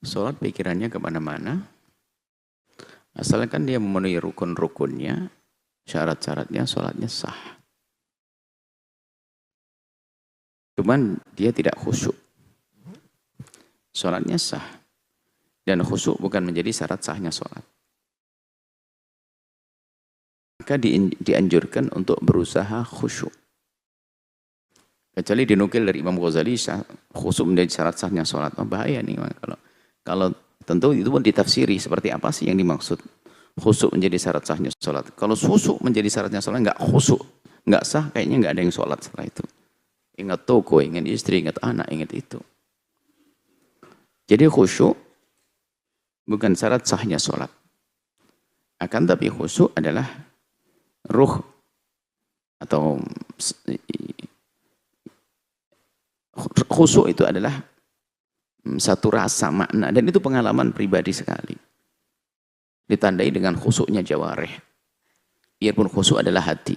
Sholat pikirannya kemana-mana, asalkan dia memenuhi rukun-rukunnya, syarat-syaratnya, sholatnya sah. Cuman dia tidak khusyuk. Sholatnya sah. Dan khusyuk bukan menjadi syarat sahnya sholat. Maka dianjurkan untuk berusaha khusyuk. Kecuali dinukil dari Imam Ghazali, khusyuk menjadi syarat sahnya sholat. Oh, bahaya nih. Kalau tentu itu pun ditafsiri seperti apa sih yang dimaksud. Khusyuk menjadi syarat sahnya sholat. Kalau khusyuk menjadi syaratnya sholat, nggak khusyuk, nggak sah, kayaknya nggak ada yang sholat setelah itu. Ingat toko, ingat istri, ingat anak, ingat itu. Jadi khusyuk bukan syarat sahnya sholat. Akan tapi khusyuk adalah ruh atau khusyuk itu adalah satu rasa makna, dan itu pengalaman pribadi sekali. Ditandai dengan khusyuknya jawarih. Biarpun khusyuk adalah hati.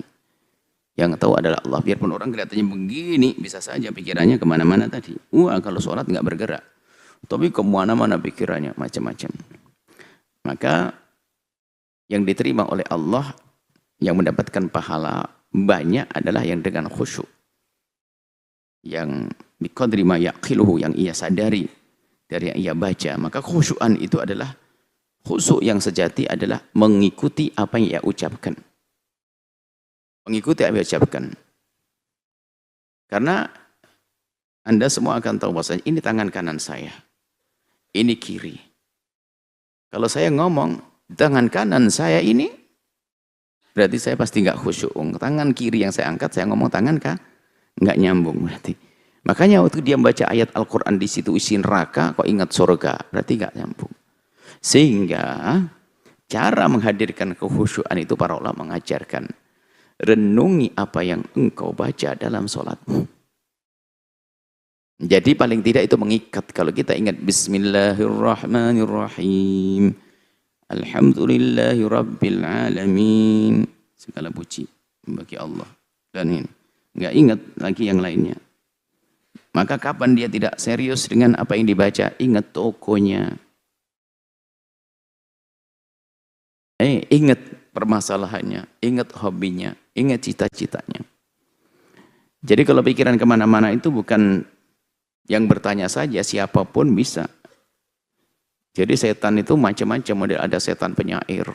Yang tahu adalah Allah. Biarpun orang kelihatannya begini, bisa saja pikirannya kemana-mana tadi. Kalau sholat nggak bergerak. Tapi kemana-mana pikirannya, macam-macam. Maka yang diterima oleh Allah, yang mendapatkan pahala banyak adalah yang dengan khusyuk. Yang biqadri ma yaqiluhu, yang ia sadari dari yang ia baca. Maka khusyuan itu adalah, khusyuk yang sejati adalah mengikuti apa yang ia ucapkan. Mengikuti apa yang ia ucapkan. Karena Anda semua akan tahu bahwasanya ini tangan kanan saya, ini kiri. Kalau saya ngomong tangan kanan saya ini, berarti saya pasti nggak khusyuk. Tangan kiri yang saya angkat, saya ngomong tangan kah? Nggak nyambung berarti. Makanya waktu dia membaca ayat Al-Quran di situ isi neraka, kok ingat surga, berarti nggak nyambung. Sehingga cara menghadirkan kekhusyuan itu para ulama mengajarkan, renungi apa yang engkau baca dalam sholatmu. Jadi paling tidak itu mengikat. Kalau kita ingat Bismillahirrahmanirrahim, Alhamdulillahi Rabbil Alamin, segala puji bagi Allah. Dan ini nggak ingat lagi yang lainnya. Maka kapan dia tidak serius dengan apa yang dibaca, ingat tokonya, ingat permasalahannya, ingat hobinya, ingat cita-citanya. Jadi kalau pikiran kemana-mana itu bukan yang bertanya saja, siapapun bisa. Jadi setan itu macam-macam model, ada setan penyair.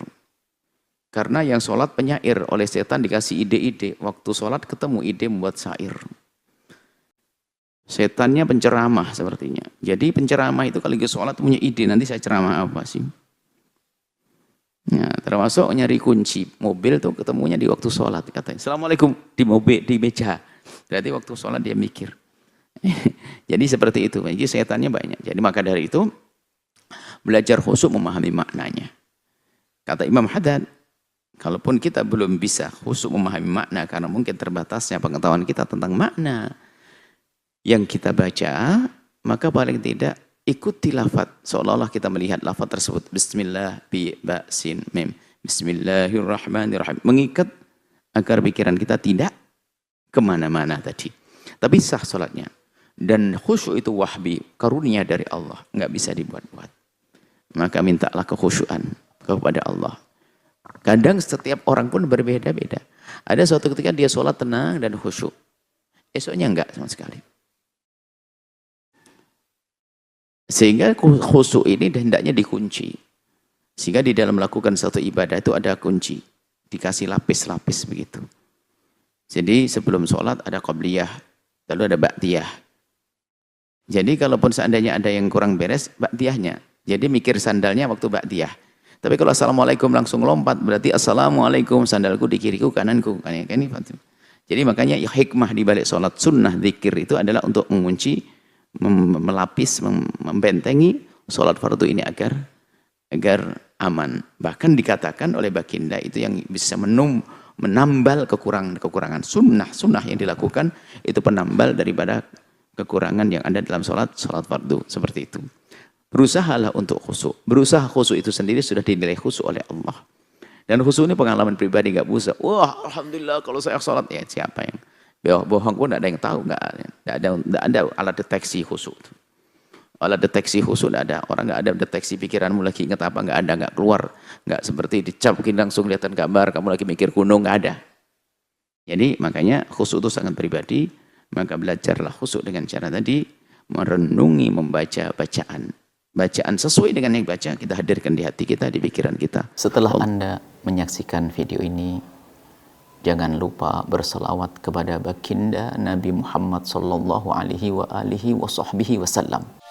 Karena yang sholat penyair, oleh setan dikasih ide-ide. Waktu sholat ketemu ide membuat syair. Setannya penceramah sepertinya. Jadi penceramah itu kalau sholat punya ide, nanti saya ceramah apa sih? Ya, termasuk nyari kunci mobil tuh ketemunya di waktu sholat. Katanya, Assalamualaikum, di mobil, di meja. Berarti waktu sholat dia mikir. Jadi seperti itu. Jadi setannya banyak. Jadi maka dari itu, belajar khusyuk memahami maknanya. Kata Imam Haddad, kalaupun kita belum bisa khusyuk memahami makna karena mungkin terbatasnya pengetahuan kita tentang makna yang kita baca, maka paling tidak ikuti lafaz seolah-olah kita melihat lafaz tersebut. Bismillah bi ba sin mim. Bismillahirrahmanirrahim. Mengikat agar pikiran kita tidak kemana-mana tadi. Tapi sah sholatnya. Dan khusyuk itu wahbi, karunia dari Allah, nggak bisa dibuat-buat. Maka mintalah kekhusyuan kepada Allah. Kadang setiap orang pun berbeda-beda. Ada suatu ketika dia sholat tenang dan khusyuk. Esoknya enggak sama sekali. Sehingga khusyuk ini hendaknya dikunci. Sehingga di dalam melakukan suatu ibadah itu ada kunci. Dikasih lapis-lapis begitu. Jadi sebelum sholat ada qabliyah, lalu ada ba'diyah. Jadi kalaupun seandainya ada yang kurang beres, ba'diyahnya. Jadi mikir sandalnya waktu ba'diyah. Tapi kalau assalamualaikum langsung lompat, berarti assalamualaikum sandalku di kiriku kananku. Jadi makanya hikmah di balik sholat sunnah zikir itu adalah untuk mengunci, melapis, membentengi sholat fardu ini agar aman. Bahkan dikatakan oleh baginda itu yang bisa menambal kekurangan sunnah yang dilakukan itu penambal daripada kekurangan yang ada dalam sholat fardu seperti itu. Berusahalah untuk khusyuk. Berusaha khusyuk itu sendiri sudah dinilai khusyuk oleh Allah. Dan khusyuk ini pengalaman pribadi, nggak bisa. Wah, alhamdulillah kalau saya sholat, ya siapa yang bohong pun tidak ada yang tahu, nggak ada alat deteksi khusyuk. Alat deteksi khusyuk nggak ada. Orang nggak ada deteksi pikiranmu lagi ingat apa, nggak ada, nggak keluar. Nggak seperti dicap mungkin langsung kelihatan gambar, kamu lagi mikir gunung, nggak ada. Jadi makanya khusyuk itu sangat pribadi, maka belajarlah khusyuk dengan cara tadi, merenungi, membaca bacaan. Bacaan sesuai dengan yang baca, kita hadirkan di hati kita, di pikiran kita. Setelah Anda menyaksikan video ini, jangan lupa berselawat kepada baginda Nabi Muhammad sallallahu alaihi wa alihi wa sahbihi wasallam.